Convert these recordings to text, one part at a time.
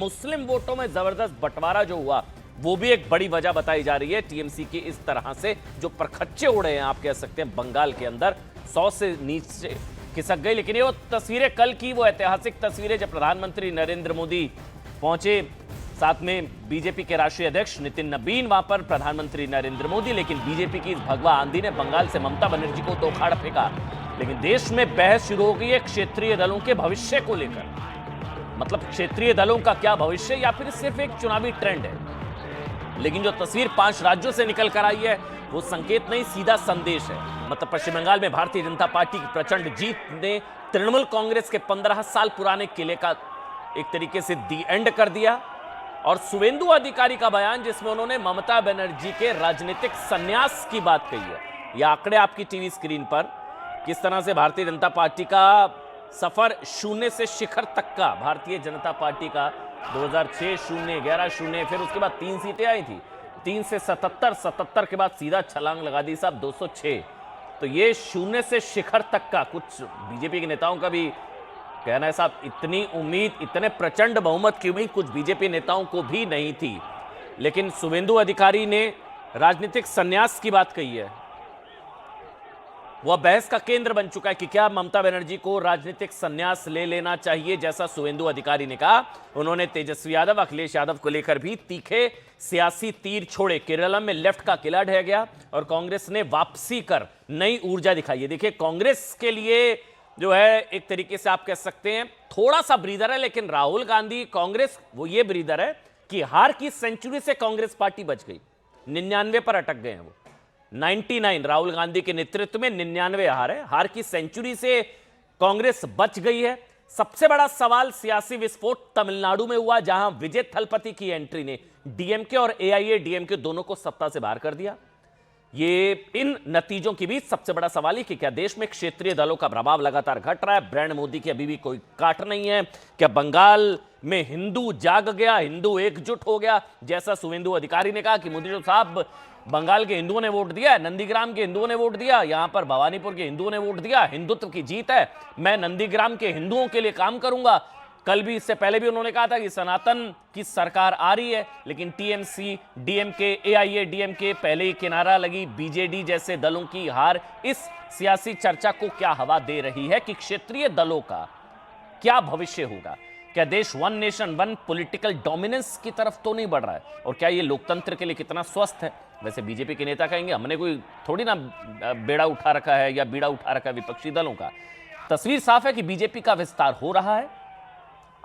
मुस्लिम वोटों में जबरदस्त बंटवारा जो हुआ वो भी एक बड़ी वजह बताई जा रही है टीएमसी की इस तरह से जो परखच्चे उड़े हैं, आप कह सकते हैं बंगाल के अंदर 100 से नीचे खिसक गई। लेकिन ये वो तस्वीरें कल की, वो ऐतिहासिक तस्वीरें जब प्रधानमंत्री नरेंद्र मोदी पहुंचे, साथ में बीजेपी के राष्ट्रीय अध्यक्ष नितिन नबीन वहां पर, प्रधानमंत्री नरेंद्र मोदी। लेकिन बीजेपी की इस भगवा आंधी ने बंगाल से ममता बनर्जी को तो उखाड़ फेंका। लेकिन देश में बहस शुरू हो गई है क्षेत्रीय दलों के भविष्य को लेकर। मतलब क्षेत्रीय दलों का क्या भविष्य, या फिर सिर्फ एक चुनावी ट्रेंड है। लेकिन जो तस्वीर 5 राज्यों से निकल कर आई है वो संकेत नहीं, सीधा संदेश है। मतलब पश्चिम बंगाल में भारतीय जनता पार्टी की प्रचंड जीत ने तृणमूल कांग्रेस के 15 साल पुराने किले का एक तरीके से दी एंड कर दिया। और शुवेंदु अधिकारी का बयान जिसमें उन्होंने ममता बनर्जी के राजनीतिक संन्यास की बात कही है। यह आंकड़े आपकी टीवी स्क्रीन पर, किस तरह से भारतीय जनता पार्टी का सफर शून्य से शिखर तक का, भारतीय जनता पार्टी का 2006 शून्य, 11 शून्य, फिर उसके बाद 3 सीटें आई थी, 3 से 77, 77 के बाद सीधा छलांग लगा दी साहब 206। तो ये शून्य से शिखर तक का, कुछ बीजेपी के नेताओं का भी कहना है साहब, इतनी उम्मीद, इतने प्रचंड बहुमत की उम्मीद कुछ बीजेपी नेताओं को भी नहीं थी। लेकिन शुवेंदु अधिकारी ने राजनीतिक संन्यास की बात कही है। वह बहस का केंद्र बन चुका है कि क्या ममता बनर्जी को राजनीतिक संन्यास ले लेना चाहिए, जैसा शुवेंदु अधिकारी ने कहा। उन्होंने तेजस्वी यादव, अखिलेश यादव को लेकर भी तीखे सियासी तीर छोड़े। केरला में लेफ्ट का किला ढह गया और कांग्रेस ने वापसी कर नई ऊर्जा दिखाई है। देखिए, कांग्रेस के लिए जो है एक तरीके से आप कह सकते हैं थोड़ा सा ब्रीदर है, लेकिन राहुल गांधी कांग्रेस वो ये ब्रीदर है कि हार की सेंचुरी से कांग्रेस पार्टी बच गई। 99 पर अटक गए हैं वो। 99 राहुल गांधी के नेतृत्व में 99 हार है। हार की सेंचुरी से कांग्रेस बच गई है। सबसे बड़ा सवाल सियासी विस्फोट तमिलनाडु में हुआ, जहां विजय थलपति की एंट्री ने डीएमके और एआईएडीएमके दोनों को सत्ता से बाहर कर दिया। ये इन नतीजों के बीच सबसे बड़ा सवाल है कि क्या देश में क्षेत्रीय दलों का प्रभाव लगातार घट रहा है। ब्रांड मोदी की अभी भी कोई काट नहीं है। क्या बंगाल में हिंदू जाग गया, हिंदू एकजुट हो गया, जैसा शुवेंदु अधिकारी ने कहा कि मोदी साहब बंगाल के हिंदुओं ने वोट दिया, नंदीग्राम के हिंदुओं ने वोट दिया, यहां पर भवानीपुर के हिंदुओं ने वोट दिया, हिंदुत्व की जीत है, मैं नंदीग्राम के हिंदुओं के लिए काम करूंगा। कल भी, इससे पहले भी उन्होंने कहा था कि सनातन की सरकार आ रही है। लेकिन टीएमसी, डीएमके, एआईएडीएमके पहले ही किनारा लगी। बीजेडी जैसे दलों की हार इस सियासी चर्चा को क्या हवा दे रही है कि क्षेत्रीय दलों का क्या भविष्य होगा। क्या देश one nation one political dominance की तरफ तो नहीं बढ़ रहा है, और क्या ये लोकतंत्र के लिए कितना स्वस्थ है। वैसे बीजेपी के नेता कहेंगे हमने कोई थोड़ी ना बेड़ा उठा रखा है या बीड़ा उठा रखा है विपक्षी दलों का। तस्वीर साफ है कि बीजेपी का विस्तार हो रहा है।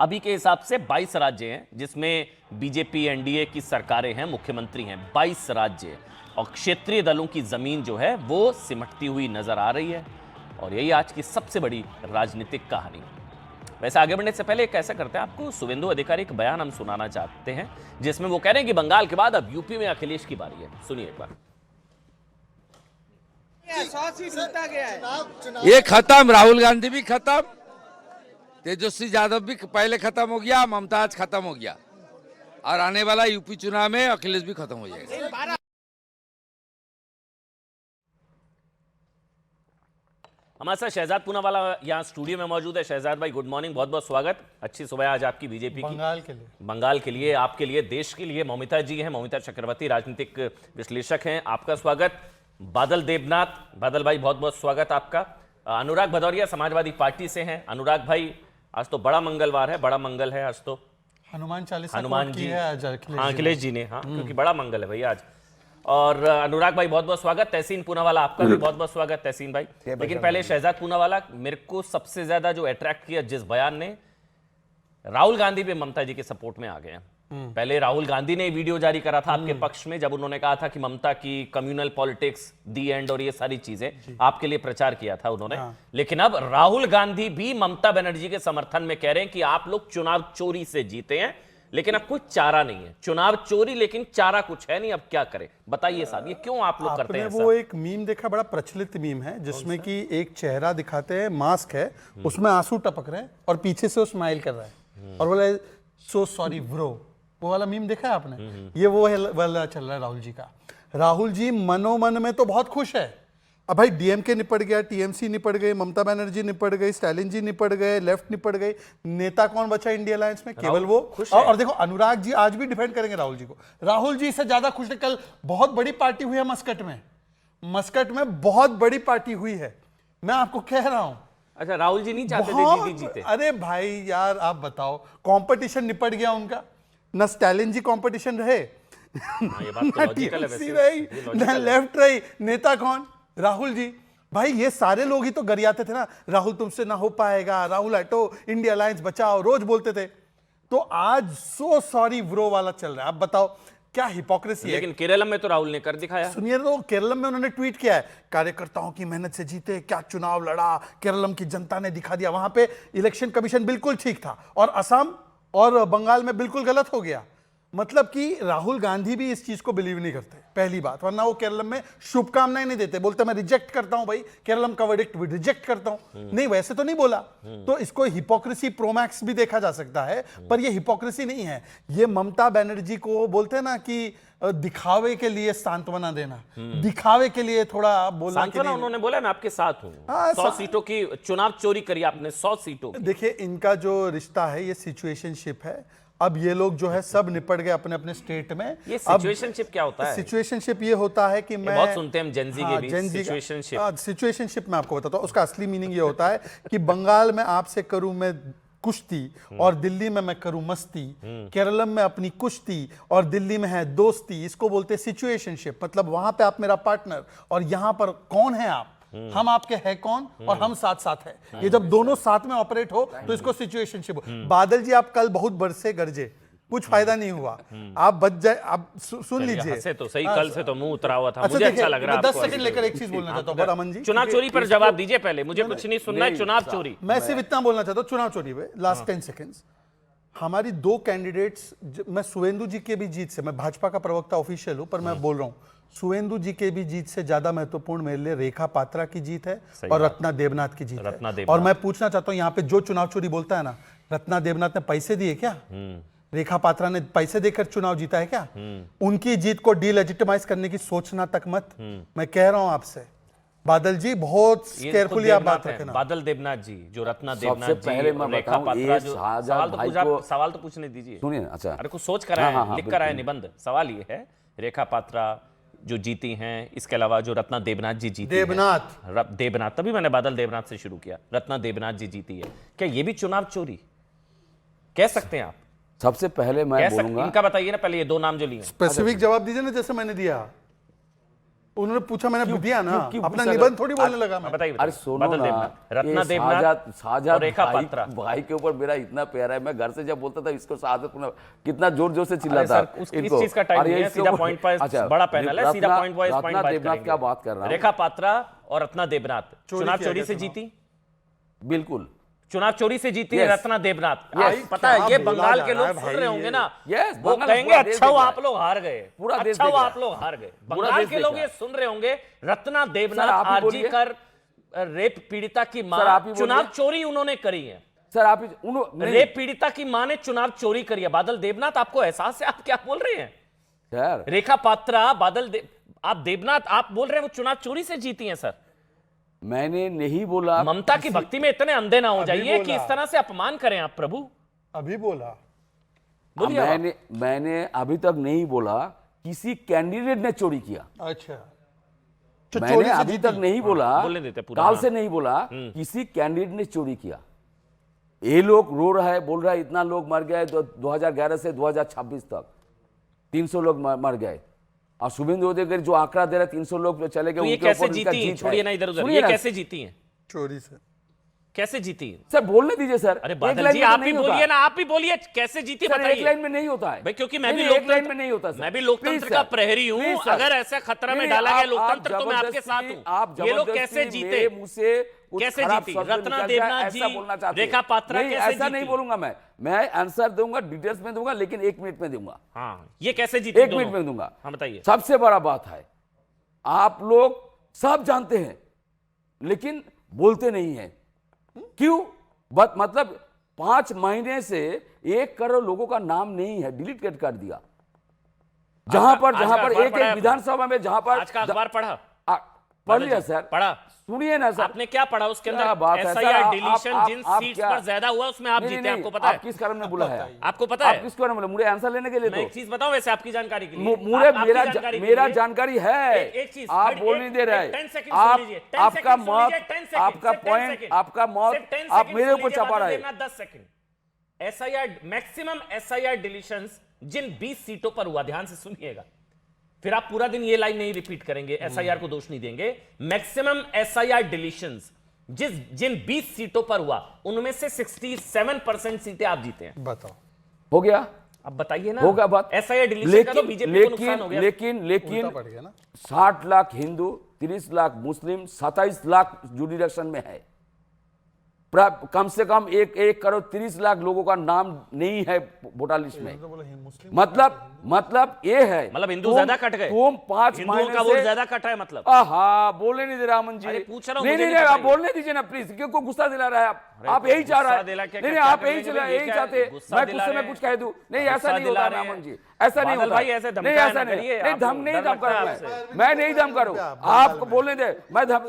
अभी के हिसाब से 22 राज्य हैं जिसमें बीजेपी एनडीए की सरकारें हैं, मुख्यमंत्री हैं। 22 राज्य, और क्षेत्रीय दलों की जमीन जो है वो सिमटती हुई नजर आ रही है। और यही आज की सबसे बड़ी राजनीतिक कहानी। वैसे आगे बढ़ने से पहले एक ऐसा करते हैं, आपको शुवेंदु अधिकारी का बयान हम सुनाना चाहते हैं जिसमें वो कह रहे हैं कि बंगाल के बाद अब यूपी में अखिलेश की बारी है। सुनिए एक बार। ये खत्म, राहुल गांधी भी खत्म, तेजस्वी यादव भी पहले खत्म हो गया, ममता आज खत्म हो गया, और आने वाला यूपी चुनाव में अखिलेश भी खत्म हो जाएगा। हमारे साथ शहजाद पूनावाला यहाँ स्टूडियो में मौजूद है। शहजाद भाई, गुड मॉर्निंग, बहुत बहुत स्वागत। अच्छी सुबह आज आपकी बीजेपी की। बंगाल के लिए, आपके लिए, देश के लिए। मौमिता जी हैं, मौमिता चक्रवर्ती, राजनीतिक विश्लेषक हैं, आपका स्वागत। बादल देवनाथ, बादल भाई बहुत बहुत स्वागत आपका। अनुराग भदौरिया समाजवादी पार्टी से हैं। अनुराग भाई, आज तो बड़ा मंगलवार है, बड़ा मंगल है आज तो, हनुमान चालीसा हनुमान जी है आज अखिलेश जी ने, हाँ क्योंकि बड़ा मंगल है भैया आज। और अनुराग भाई बहुत बहुत स्वागत। तहसीन पूनावाला, आपका भी बहुत बहुत स्वागत तहसीन भाई। लेकिन पहले शहजाद पूनावाला, मेरे को सबसे ज्यादा जो अट्रैक्ट किया जिस बयान ने, राहुल गांधी भी ममता जी के सपोर्ट में आ गए हैं। पहले राहुल गांधी ने वीडियो जारी करा था आपके पक्ष में, जब उन्होंने कहा था कि ममता की कम्युनल पॉलिटिक्स, दी एंड और ये सारी चीजें आपके लिए प्रचार किया था उन्होंने। लेकिन अब राहुल गांधी भी ममता बनर्जी के समर्थन में कह रहे हैं कि आप लोग चुनाव चोरी से जीते हैं, लेकिन अब कुछ चारा नहीं है। चुनाव चोरी, लेकिन चारा कुछ है नहीं, अब क्या करें बताइए साहब, ये क्यों आप लोग करते हैं? वो एक मीम देखा, बड़ा प्रचलित मीम है, जिसमें कि एक चेहरा दिखाते हैं, मास्क है, उसमें आंसू टपक रहे हैं और पीछे से वो स्माइल कर रहा है और बोले सो सॉरी ब्रो। वो वाला मीम देखा है आपने? ये वो वाला चल रहा है राहुल जी का। राहुल जी मनोमन में तो बहुत खुश है, अब भाई डीएमके निपट गया, टीएमसी निपट गए, ममता बनर्जी निपट गई, स्टालिन जी निपट गए, लेफ्ट निपट गई, नेता कौन बचा इंडिया अलायंस में? केवल वो। और देखो अनुराग जी आज भी डिफेंड करेंगे राहुल जी को। राहुल जी से ज्यादा खुश है। कल बहुत बड़ी पार्टी हुई है मस्कट में, मस्कट में बहुत बड़ी पार्टी हुई है, मैं आपको कह रहा हूं। अच्छा, राहुल जी नहीं चाहते थे दीदी जीते? अरे भाई यार आप बताओ, कंपटीशन निपट गया उनका। न स्टालिन जी कंपटीशन रहे, ये बात तो लॉजिकल है वैसे। रही, न लेफ्ट रही, नेता कौन? राहुल जी। भाई ये सारे लोग ही तो गरियाते थे ना, राहुल तुमसे ना हो पाएगा, राहुल हटो, इंडिया अलायंस बचाओ, रोज बोलते थे। तो आज सो सॉरी ब्रो वाला चल रहा है। अब बताओ क्या हिपोक्रेसी है। लेकिन केरलम में तो राहुल ने कर दिखाया। सुनिए, तो केरलम में उन्होंने ट्वीट किया है, कार्यकर्ताओं की मेहनत से जीते, क्या चुनाव लड़ा, केरलम की जनता ने दिखा दिया। वहां पे इलेक्शन कमीशन बिल्कुल ठीक था और असम और बंगाल में बिल्कुल गलत हो गया। मतलब कि राहुल गांधी भी इस चीज को बिलीव नहीं करते, पहली बात। वरना वो केरलम में शुभकामनाएं नहीं देते, बोलते मैं रिजेक्ट करता हूं भाई, केरलम का वर्डिक्ट रिजेक्ट करता हूं। नहीं, वैसे तो नहीं बोला। तो इसको हिपोक्रेसी प्रोमैक्स भी देखा जा सकता है, पर ये हिपोक्रेसी नहीं है। ये ममता बनर्जी को बोलते हैं ना कि दिखावे के लिए सांत्वना देना, दिखावे के लिए थोड़ा बोलना। सांत्वना उन्होंने बोला मैं आपके साथ हूं। 100 सीटों की चुनाव चोरी करी आपने, 100 सीटों की। देखिए इनका जो रिश्ता है ये सिचुएशनशिप है। अब ये लोग जो है सब निपट गए अपने अपने स्टेट में। ये सिचुएशनशिप क्या होता है? सिचुएशनशिप ये होता है कि मैं बहुत सुनते हैं हम जेनजी के बीच सिचुएशनशिप। सिचुएशनशिप मैं आपको बताता हूँ, उसका असली मीनिंग ये होता है कि बंगाल में आपसे करूं मैं कुश्ती और दिल्ली में मैं करूं मस्ती, केरलम में अपनी कुश्ती और दिल्ली में है दोस्ती। इसको बोलते हैं सिचुएशनशिप। मतलब वहां पे आप मेरा पार्टनर और यहां पर कौन है आप, हम आपके हैं कौन और हम साथ साथ हैं। ये जब दोनों साथ में ऑपरेट हो तो इसको सिचुएशनशिप हो। बादल जी आप कल बहुत बरसे गरजे, कुछ फायदा नहीं हुआ, आप बच जाए। आप सुन लीजिए, हंसे तो सही, कल से तो मुंह उतरा हुआ था। मुझे अच्छा लग रहा है। 10 सेकंड लेकर एक चीज बोलना चाहता हूँ अमन जी। चुनाव चोरी पर जवाब दीजिए पहले, मुझे कुछ नहीं सुनना है। चुनाव चोरी, मैं सिर्फ इतना बोलना चाहता हूँ चुनाव चोरी पे लास्ट 10 सेकंड्स। हमारी 2 कैंडिडेट्स, मैं सुवेंदु जी के भी जीत से, मैं भाजपा का प्रवक्ता ऑफिशियल हूं, पर मैं बोल रहा हूं सुवेंदु जी के भी जीत से ज्यादा महत्वपूर्ण मेरे लिए रेखा पात्रा की जीत है और रत्ना देवनाथ की जीत है। और मैं पूछना चाहता हूं यहाँ पे जो चुनाव चोरी बोलता है ना, रत्ना देवनाथ ने पैसे दिए क्या? रेखा पात्रा ने पैसे देकर चुनाव जीता है क्या? उनकी जीत को डीलेजिटिमाइज करने की सोचना तक मत। मैं कह रहा हूं आपसे बादल जी, बहुत केयरफुली आप बात रखें। बादल देवनाथ जी, जो रत्ना देवनाथ जी, पहले मैं रेखा बताऊं, पात्रा, ये जो शाहजहां सवाल तो पूछने दीजिए। सुनिए ना, अच्छा अरे कुछ सोच कर आए हैं, लिख कर आए निबंध। सवाल ये है, रेखा पात्रा जो जीती हैं, इसके अलावा जो रत्ना देवनाथ जी जीती देवनाथ, तभी मैंने बादल देवनाथ से शुरू किया। रत्ना देवनाथ जी जीती है, क्या ये भी चुनाव चोरी कह सकते हैं आप? सबसे पहले मैं बोलूंगा, इनका बताइए ना पहले, ये 2 नाम जो लिए। स्पेसिफिक जवाब दीजिए ना, जैसे मैंने दिया। उन्होंने पूछा, मैंने दिया ना, अपना निबंध थोड़ी बोलने लगा मैं। बताइए। अरे सुनो ना, रत्ना देवनाथ, शाहजहां रेखा पात्रा भाई के ऊपर मेरा इतना प्यार है। मैं घर से जब बोलता था इसको शाहजहां, कितना जोर जोर से चिल्लाता। इस चीज का टाइम नहीं है, सीधा पॉइंट वाइज, बड़ा पैनल है, सीधा पॉइंट वाइज पॉइंट बात करेंगे। क्या बात कर रहा हूं? रेखा पात्रा और रत्ना देवनाथ चुनाव चोरी से जीती। बिल्कुल चुनाव चोरी से जीती है रत्ना देवनाथ। पता है ये बंगाल के लोग सुन रहे होंगे ना, वो कहेंगे अच्छा वो आप लोग हार गए, अच्छा वो आप लोग हार गए। बंगाल के लोग ये सुन रहे होंगे, रत्ना देवनाथ आरजी कर रेप पीड़िता की मां, चुनाव चोरी उन्होंने करी है। सर आप रेप पीड़िता की मां ने चुनाव चोरी करी है। बादल देवनाथ, आपको एहसास है आप क्या बोल रहे हैं? सर रेखा पात्रा, आप देवनाथ, आप बोल रहे हैं वो चुनाव चोरी से जीती हैं। सर मैंने नहीं बोला। ममता की भक्ति में इतने अंधे ना हो जाइए कि इस तरह से अपमान करें आप। प्रभु अभी बोला, मैंने अभी तक नहीं बोला किसी कैंडिडेट ने चोरी किया। अच्छा, मैंने अभी तक नहीं बोला, बोलने देते पूरा, काल से नहीं बोला किसी कैंडिडेट ने चोरी किया। ये लोग रो रहा है, बोल रहा है इतना लोग मर गए 2011 से 2026 तक 300 लोग मर गए, और शुभेंदु अधिकारी जो आंकड़ा दे रहे 300 लोग चले गए। तो ये कैसे जीती हैं? छोड़िए ना इधर उधर, ये कैसे जीती हैं? चोरी से। कैसे जीती है? सर बोलने दीजिए सर। अरे बादल जी आप ही बोलिए ना, आप ही बोलिए कैसे जीती बताइए। एक लाइन में नहीं होता है भाई, क्योंकि मैं भी एक लाइन में नहीं होता सर। मैं भी लोकतंत्र का प्रहरी हूं। अगर ऐसा खतरा में डाला गया लोकतंत्र तो मैं आपके साथ हूं। ये लोग कैसे जीते, कैसे जीती? रत्ना देवनाथ जी, रेखा पात्रा कैसे जीती? ऐसा नहीं बोलूंगा मैं आंसर दूंगा, डिटेल्स में दूंगा, लेकिन 1 मिनट में दूंगा। हाँ, ये कैसे जीती? 1 मिनट में दूंगा। हाँ बताइए। सबसे बड़ा बात है, आप लोग सब जानते हैं लेकिन बोलते नहीं हैं। क्यों? मतलब 5 महीने से 1 करोड़ लोगों का नाम नहीं है, डिलीट कर दिया। जहां पर एक विधानसभा में, जहां पर आज का अखबार पढ़ा, पढ़ लिया सर, पढ़ा? सुनिए ना सर, आपने क्या पढ़ा उसके क्या अंदर? बात है सर, SIR आप- डिलीशन आप- जिन आप सीट्स क्या- पर ज्यादा हुआ उसमें आप नहीं, जीते, नहीं, आपको पता है? आप किस कारण में बुला है? आपको पता है? आप किस कारण में बुला? मुझे आंसर लेने के लिए मैं एक तो चीज बताऊं वैसे आपकी जानकारी के लिए, मुझे आपकी जानकारी के मेरा लिए, जानकारी है, एक चीज आप एक- बोल नहीं दे एक- रहे, 10 सेकंड आप सुन लीजिए, 10 आपका सेकंड सुन मत, लीजिए, 10 सेकंड, आपका सिर्फ 10 पॉइंट, सेकंड, आपका मत, सिर्फ 10 आप सेकंड मेरे सुन ऊपर लीजिए, चापा बादल रहे। Devnath 10 second. SIR maximum SIR deletions जिन 20 सीटों पर हुआ, ध्यान से सुनिएगा, फिर आप पूरा दिन ये लाइन नहीं रिपीट करेंगे, SIR को दोष नहीं देंगे। मैक्सिमम SIR डिलीशंस जिन 20 सीटों पर हुआ उनमें से 67% सीटें आप जीते हैं। बताओ, हो गया, अब बताइए ना, होगा बात। SIR डिलीशन का तो बीजेपी को नुकसान हो गया। लेकिन उल्टा पड़ गया ना। 60 लाख हिंदू, 30 लाख मुस्लिम, 27 लाख जुडिरेक्शन में है। कम से कम 1 करोड़ 30 लाख लोगों का नाम नहीं है वोटर लिस्ट में। मतलब ये है, मतलब हिंदू ज्यादा कट गए, तुम 5 हिंदुओं महीने का वोट से ज्यादा कटा है मतलब। आहा, बोलने नहीं दे रहा अमन जी। अरे पूछ रहा हूं, नहीं मुझे नहीं नहीं आप पता बोलने दीजिए ना प्लीज, क्यों को गुस्सा दिला रहा है आप यही चाह रहा गुस्सा है। दिला क्या- नहीं क्या आप कर यही लेंगे चला भाई, ये यही क्या चाहते, गुस्सा मैं दिला गुस्से में रहे कुछ कह दूं, नहीं ऐसा गुस्सा नहीं दिला होता रहे ना हैं। अमन जी, ऐसा नहीं बादल होता। भाई ऐसे नहीं धमकाया ऐसा ना नहीं, करिए, नहीं आपको धम नहीं डर धम लगता है करूं मैं नहीं धम करूं, आप बोलने दे। मैं इधर अभी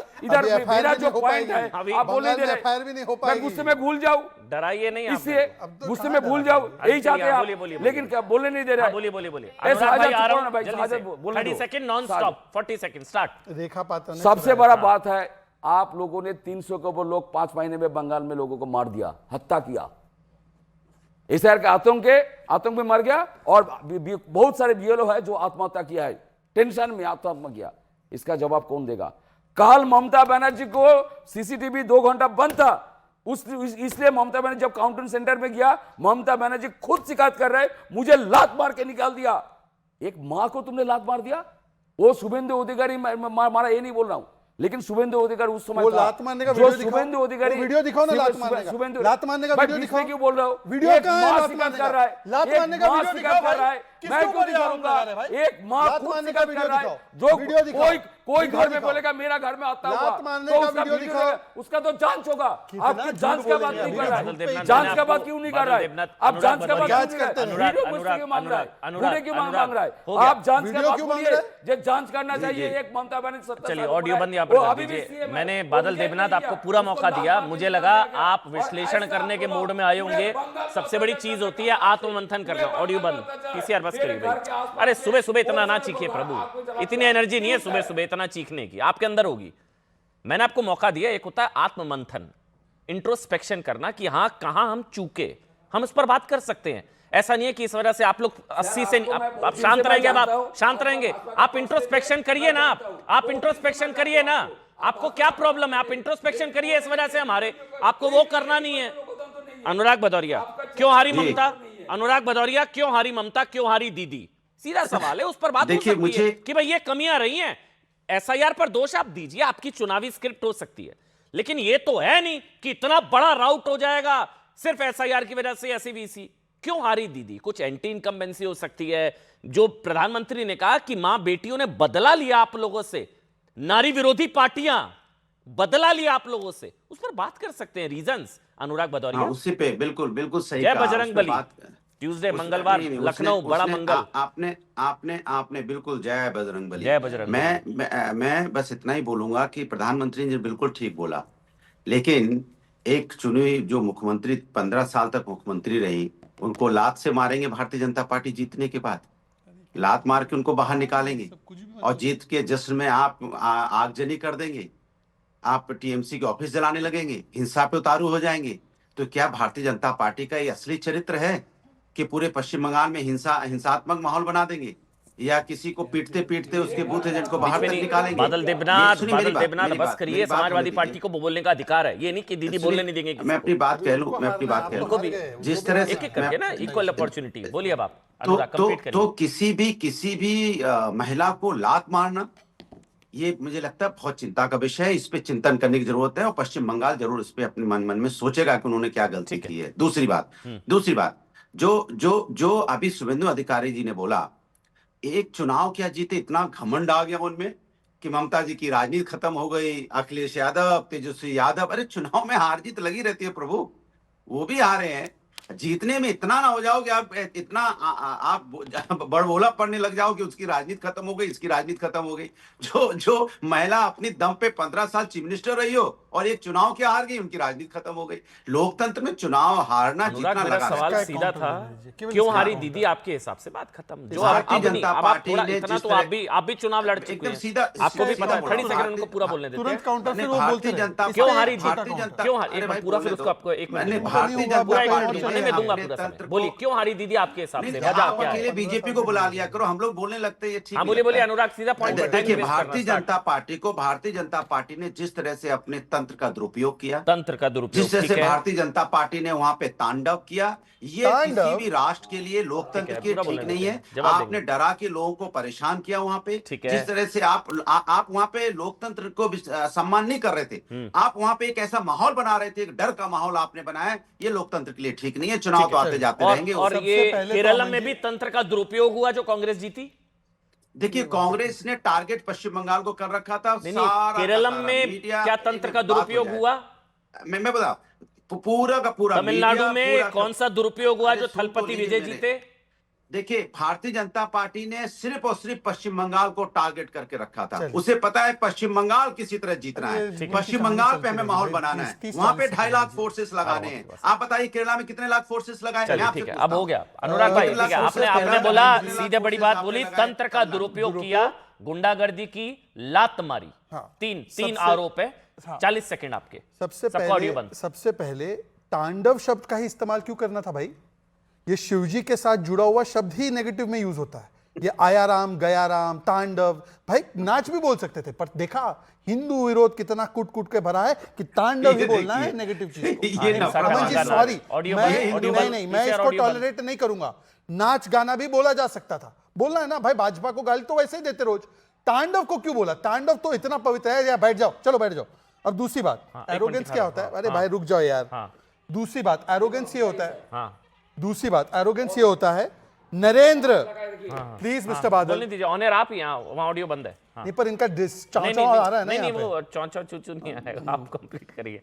FIR मेरा भी जो नहीं हो पॉइंट है पाएगी। आप बोलने बंगाल दे में FIR भी नहीं हो रहे, मैं पाएगी। गुस्से में भूल जाऊं, डराइए नहीं आप इसलिए अब तो गुस्से कहाँ में भूल डरा जाऊं, रहे यही चाहते हैं बोलिए, आप, बोलिए, लेकिन क्या बोलने नहीं दे हाँ, रहे। बोलिए बोलिए बोलिए। ए, अनुराग साजद भाई आ चुप रहा करो ना हूं भाई, जल्दी साजद से। बोलने 30 दो। Second non stop, 40 second start. Rekha Patra ने सबसे बड़ा बात है, आप लोगों ने 300 के ऊपर लोग 5 महीने में बंगाल में लोगों को मार दिया, हत्या किया। एसआईआर के आतंक में मर गया, और बहुत सारे बीएलओ है जो आत्महत्या किया है, टेंशन में आत्महत्या किया। इसका जवाब कौन देगा? कल ममता बनर्जी को सीसीटीवी 2 घंटा बंद था, इसलिए ममता बनर्जी जब काउंटिंग सेंटर में गया, ममता बनर्जी खुद शिकायत कर रहे, मुझे लात मार के निकाल दिया। एक मां को तुमने लात मार दिया। वो शुभेंदु अधिकारी मारा, ये नहीं बोल रहा हूं, लेकिन शुभेंदु अधिकारी उस समय वो था, लात मारने का जो वीडियो दिखाओ। शुभेंदु अधिकारी, वो वीडियो दिखाओ ना लात मारने का। शुभेंदु लात मारने का भाई वीडियो बीच में दिखाओ। क्यों बोल रहा हो? वीडियो एक कहाँ है मां लात शिकायत मारने कर का? रहा है, लात एक मारने का मां वीडियो शिकायत दिखाओ कर रहा है, भाई। मैं किसके क्यों ऊपर ये आरोप दिखाऊंगा? लगा रहे भाई? एक मां लात खुद मारने का शिकायत वीडियो कर रहा है, दिखाओ। वीडियो जो दिखाओ। कोई वीडियो घर में दिखाओ। बोलेगा मेरा घर में आता लात हुआ, मारने तो का उसका वीडियो वीडियो दिखाओ। उसका तो जांच होगा। कितना आपकी झूठ जांच का बात बोलेंगे नहीं अभी? कर रहा बादल है, देवनाथ, जांच मैंने का बात आपको- क्यों नहीं कर बादल रहा है? देवनाथ, आप जांच का बात अनुराग क्यों जांच नहीं कर करते रहे? हैं। वीडियो मुझसे क्यों मांग रहा है? अनुराग, वीडियो क्यों मांग अनुराग, रहा हो है? गया। आप जांच का वीडियो बात क्यों मांग बोलिए, रहे हैं? जो जांच करना चाहिए। एक ममता बनर्जी 70 चलिए साल ऑडियो का बंद यहाँ है, वो पर कर अभी भी दीजिए। सीएम है, मैंने वो बादल रिजेक्ट देवनाथ नहीं आपको किया, पूरा उसको मौका लात दिया, मार के मुझे निकाल लगा दिया गया। आप और विश्लेषण ऐसा करने के बोलो, मूड में आए होंगे। पूरे बंगाल सबसे बड़ी का चीज पता होती है आत्ममंथन करना। ऑडियो बंद, पीसीआर बस करिए मेरे घर के भाई। आसपास अरे सुबह सुबह इतना ना बहुत सारे चीखिए लोग आपको प्रभु, जलाते इतनी हैं। एनर्जी नहीं है क्यों सुबह सर? सुबह इतना चीखने की, आपके अंदर होगी। मैंने आपको मौका दिया, एक होता है आत्ममंथन, इंट्रोस्पेक्शन करना कि हाँ कहां हम चूके, हम इस पर बात कर सकते हैं। ऐसा नहीं है कि इस वजह से आप लोग 80 से आप शांत रहेंगे, अब आप शांत रहेंगे। आप इंट्रोस्पेक्शन करिए ना, आप इंट्रोस्पेक्शन करिए ना। आपको क्या प्रॉब्लम है? आप इंट्रोस्पेक्शन करिए, इस वजह से हमारे आपको वो करना नहीं है। अनुराग भदौरिया, क्यों हारी ममता? अनुराग भदौरिया, क्यों हारी ममता, क्यों हारी दीदी? सीधा सवाल है, उस पर बात हो देखिए, सकती है कि भाई ये कमियां रही हैं। एसआईआर पर दोष आप दीजिए, आपकी चुनावी स्क्रिप्ट हो सकती है, लेकिन ये तो है नहीं कि इतना बड़ा राउट हो जाएगा सिर्फ एसआईआर की वजह से। एसईवीसी क्यों हारी दीदी? कुछ एंटी इनकम्बेंसी हो सकती है। जो प्रधानमंत्री ने कहा कि मां बेटियों ने बदला लिया आप लोगों से, नारी विरोधी पार्टियां बदला लिया आप लोगों से, उस पर बात कर सकते हैं। रीजंस अनुराग भदौरिया। हाँ, उसी पे बिल्कुल बिल्कुल सही जय कहा, बजरंग उस पे बली। बात- ट्यूसडे, उसने- मंगलवार, नहीं, नहीं, लखनऊ, उसने- बड़ा उसने- मंगल। आपने आपने आपने बिल्कुल जय बजरंग बली। जय बजरंग मैं बस इतना ही बोलूंगा कि प्रधानमंत्री ने बिल्कुल ठीक बोला, लेकिन एक चुनी जो मुख्यमंत्री 15 साल तक मुख्यमंत्री रही, उनको लात से मारेंगे भारतीय जनता पार्टी जीतने के बाद, लात मार के उनको बाहर निकालेंगे और जीत के जश्न में आप आगजनी कर देंगे, आप टीएमसी के ऑफिस जलाने लगेंगे, हिंसा पे उतारू हो जाएंगे। तो क्या भारतीय जनता पार्टी का ये असली चरित्र है कि पूरे पश्चिम बंगाल में हिंसात्मक माहौल बना देंगे, या किसी को पीटते पीटते उसके बूथ एजेंट को बाहर तक निकालेंगे? बादल देवनाथ, सुनिए मेरी बादल बात, देवनाथ मेरी बस बात, करिए। मेरी बात समाजवादी होने पार्टी दीजिए। को बोलने का अधिकार है, ये नहीं कि दीदी बोलने नहीं देंगे किसी मैं को। अपनी बात कह लूं, मैं अपनी बात कह उनको भी लूं। जिस तरह से एक एक करके ना इक्वल अपॉर्चुनिटी। बोलिए अब आप अनुराग, तो कंप्लीट तो करिए। किसी भी महिला को लात मारना, ये मुझे लगता है बहुत चिंता का विषय है। इस पे चिंतन करने की जरूरत है, और पश्चिम बंगाल जरूर इस पे अपने मन में सोचेगा कि उन्होंने क्या गलती की है। दूसरी बात, जो अभी शुभेंदु अधिकारी जी ने बोला, एक चुनाव क्या जीते, इतना घमंड आ गया उनमें कि ममता जी की राजनीति खत्म हो गई, अखिलेश यादव, तेजस्वी यादव। अरे चुनाव में हार जीत लगी रहती है प्रभु, वो भी हारे हैं, जीतने में इतना ना हो जाओ कि आप इतना आप बड़बोला पड़ने लग जाओ कि उसकी राजनीति खत्म हो गई, इसकी राजनीति खत्म हो गई। जो महिला अपनी दम पे 15 साल चीफ मिनिस्टर रही हो और एक चुनाव के हार गई, उनकी राजनीति खत्म हो गई। लोकतंत्र में चुनाव हारना जीतना अनुराग, मेरा लगा सवाल रहता है। सीधा था, केवल क्यों इसका हारी दीदी आपके हिसाब से? बात खत्म। जो भारतीय अब नहीं, जनता अब आप पार्टी थोड़ा ने इतना जिस तो तरह- आप भी चुनाव लड़ चुके एकदम हैं, सीधा आपको भी पता है। बोलो, 30 सेकंड उनको पूरा बोलने देते तुरंत हैं। काउंटर नहीं, फिर वो बोलते भारतीय रहे। जनता क्यों इससे- हारी छोटा जीत? काउंटर। जनता- क्यों हारी? अरे एक भाई मिनट पूरा, बोलने फिर दो। उसको आपको एक मिनट मैंने दूंगा। भारतीय नहीं जनता होगा, पूरा एक आपका मिनट और होने में दूंगा अपने पूरा तंत्र समय। को- बोलिए क्यों हारी दीदी आपके हिसाब से? नहीं, वजह आप क्या अकेले है? बीजेपी को बुला लिया करो, हम लोग बोलने लगते हैं, ये ठीक हाँ नहीं बोलिए लगता बोलिए है। अनुराग, सीधा पॉइंट पे। देखिए, भारतीय जनता पार्टी ने जिस तरह से अपने तंत्र का दुरुपयोग किया, तंत्र का दुरुपयोग, जिस तरह ठीक से है। भारतीय जनता पार्टी ने वहां पे तांडव किया, ये तांडव? किसी भी राष्ट्र के लिए, ठीक लोकतंत्र है, के पूरा ठीक बोलने नहीं देते है। हैं, जवाब आपने देंगे। डरा के लोगों को परेशान किया वहां पे, ठीक है। जिस तरह से आप वहां पे लोकतंत्र को सम्मान नहीं कर रहे थे, आप वहां पे एक ऐसा माहौल बना रहे थे, एक डर का माहौल आपने बनाया, ये लोकतंत्र के लिए ठीक नहीं है। चुनाव तो आते जाते रहेंगे। और सबसे ये पहले तो केरल अमन में जी- भी तंत्र का दुरुपयोग हुआ जो कांग्रेस जीती। देखिए, कांग्रेस ने टारगेट पश्चिम बंगाल को कर रखा था। नहीं सारा का केरलम सारा में मीडिया- क्या एक तंत्र मिनट, का बात हो दुरुपयोग जाए। हुआ? मैं बता, पूरा का पूरा तमिलनाडु मीडिया, में पूरा कौन सा दुरुपयोग हुआ अरे जो सुन तो थलपति लीजिए विजय मेरे। जीते? देखिए, भारतीय जनता पार्टी ने सिर्फ और सिर्फ पश्चिम बंगाल को टारगेट करके रखा था। चलिए। उसे पता है पश्चिम बंगाल किसी तरह जीतना ये है, ठीक पश्चिम है, बंगाल कहानी पे हमें चलती माहौल रहेगी। बनाना 30 है। वहां पे 40 2.5 लाख जी। फोर्सेस लगाने हैं। आप बताइए केरला में कितने लाख फोर्सेस लगाए? मैं चलिए आपसे ठीक है, पूछता अब हो हूं। गया। अनुराग भाई कितने ठीक है, लाख आपने फोर्सेस आपने लगाए? बोला, कितने लाख सीधे बड़ी फोर्सेस बात आपने बोली, लगाए? तंत्र का दुरुपयोग किया, गुंडागर्दी की, लात मारी। हाँ। तीन सबसे- आरोप है। हाँ। 40 सेकंड आपके। सबसे सबका ऑडियो बंद। पहले तांडव शब्द का ही इस्तेमाल क्यों करना था भाई? ये शिवजी के साथ जुड़ा हुआ शब्द ही नेगेटिव में यूज होता है। ये आया राम गया राम, तांडव, भाई नाच भी बोल सकते थे, पर देखा हिंदू विरोध कितना कूट कूट के भरा है कि तांडव ही बोलना है नेगेटिव चीज को। ये हिंसा का अमन जी मांगा सॉरी, ना। ऑडियो मैं बंद, ऑडियो नहीं बंद, नहीं मैं पीछे इसको ऑडियो बंद। टॉलरेट नहीं करूंगा। नाच गाना भी बोला जा सकता था, बोलना है ना भाई। भाजपा को गाली तो वैसे ही देते रोज, तांडव को क्यों बोला? तांडव तो इतना पवित्र है। या बैठ जाओ, चलो बैठ जाओ। और दूसरी बात, हाँ, एक एरोगेंस मिनट क्या खा होता है? लो। अरे हाँ, भाई रुक जाओ यार। हाँ। दूसरी बात एरोगेंस ये होता है, हाँ दूसरी बात एरोगेंस ये होता है। नरेंद्र प्लीज मिस्टर बादल, बोलने दीजिए, ऑनर आप ही, यहाँ वहाँ ऑडियो बंद है। हाँ। नहीं पर इनका नहीं चाचा आ रहा है ना नहीं यहाँ नहीं, पे। वो चौंचा चूचू नहीं आएगा, आप कंप्लीट करिए।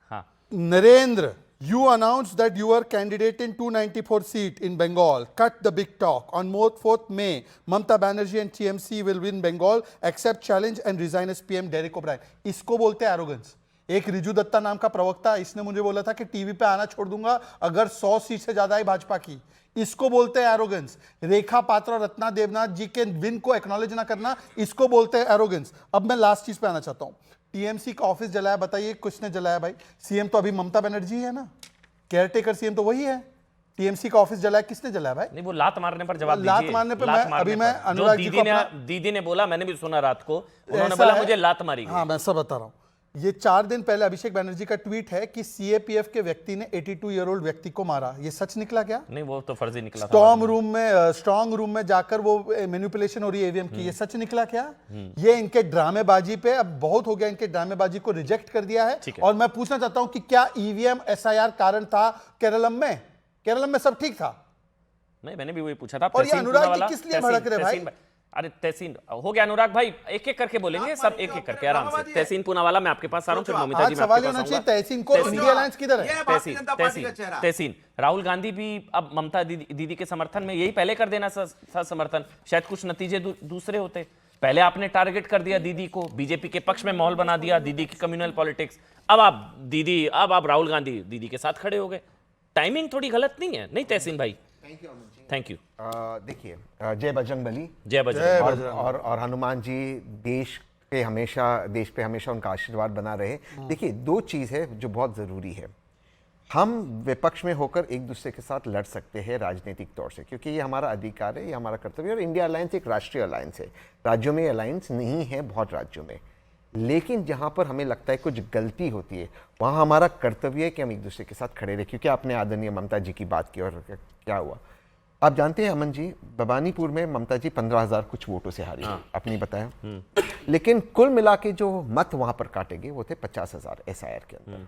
हाँ Narendra, you announced that you are candidate in 294 seat in Bengal. Cut the big talk. On 4th May, Mamata Banerjee and TMC will win Bengal, accept challenge and resign as PM Derek O'Brien. इसको बोलते हैं arrogance. एक रिजू दत्ता नाम का प्रवक्ता, इसने मुझे बोला था कि टीवी पे आना छोड़ दूंगा अगर 100 सीट से ज्यादा है भाजपा की। इसको बोलते हैं एरोगेंस। रेखा पात्रा और रत्ना देवनाथ जी के विन को एक्नॉलेज ना करना, इसको बोलते हैं एरोगेंस। अब मैं लास्ट चीज पे आना चाहता हूं। टीएमसी का ऑफिस जलाया, बताइए किसने जलाया भाई? सीएम तो अभी ममता बनर्जी है ना, केयरटेकर सीएम तो वही है। टीएमसी का ऑफिस जलाया, किसने जलाया भाई? नहीं, वो लात मारने पर जवाब लात दीजिए। मारने पे लात मैं- मारने अभी मैं पर। अनुराग जो जी को दीदी ने बोला, मैंने भी सुना रात को, उन्होंने ऐसा बोला है- मुझे लात मारी गई। हाँ मैं सब बता रहा हूँ। ये 4 दिन पहले अभिषेक बनर्जी का ट्वीट है कि सीएपीएफ के व्यक्ति ने 82 ईयर ओल्ड व्यक्ति को मारा। ये सच निकला क्या? नहीं, वो तो फर्जी निकला था। स्ट्रॉन्ग रूम में जाकर वो मैनिपुलेशन हो रही है ईवीएम की, ये सच निकला क्या? ये इनके ड्रामेबाजी पे अब बहुत हो गया, इनके ड्रामेबाजी को रिजेक्ट कर दिया है। ठीक है। और मैं पूछना चाहता हूं कि क्या ईवीएम एसआईआर कारण था केरलम में? केरलम में सब ठीक था? नहीं, मैंने भी वही पूछा था। और ये तहसीन अनुराग जी पूनावाला, किस लिए भड़क रहे भाई? अरे तहसीन हो गया अनुराग भाई, एक एक करके बोलेंगे सब, एक एक करके आराम से। तहसीन पूनावाला मैं आपके पास आ रहा हूं, फिर ममिता आज जी मैं सवाल आपके ये पास होना चाहिए आऊंगा। तहसीन को इंडिया अलायंस किधर है? ये है भारतीय जनता पार्टी का चेहरा। तहसीन राहुल गांधी भी अब ममता दीदी के समर्थन में, यही पहले कर देना था समर्थन, शायद कुछ नतीजे दूसरे होते। पहले आपने टारगेट कर दिया दीदी को, बीजेपी के पक्ष में माहौल बना दिया, दीदी की कम्युनल पॉलिटिक्स। अब आप राहुल गांधी दीदी के साथ खड़े हो गए। टाइमिंग थोड़ी गलत नहीं है? नहीं तहसीन भाई, थैंक यू। देखिए, जय बजरंगबली। जय बजरंग। और हनुमान जी देश पे हमेशा उनका आशीर्वाद बना रहे। देखिए, 2 चीज़ है जो बहुत ज़रूरी है। हम विपक्ष में होकर एक दूसरे के साथ लड़ सकते हैं राजनीतिक तौर से, क्योंकि ये हमारा अधिकार है, ये हमारा कर्तव्य है। और इंडिया अलायंस एक राष्ट्रीय अलायंस है, राज्यों में अलायंस नहीं है, बहुत राज्यों में। लेकिन जहाँ पर हमें लगता है कुछ गलती होती है, वहाँ हमारा कर्तव्य है कि हम एक दूसरे के साथ खड़े रहे। क्योंकि आपने आदरणीय ममता जी की बात की, और क्या हुआ आप जानते हैं अमन जी, भवानीपुर में ममता जी 15,000 कुछ वोटों से हारी। आपने बताया। लेकिन कुल मिला के जो मत वहाँ पर काटे गए वो थे 50,000 एसआईआर के अंदर।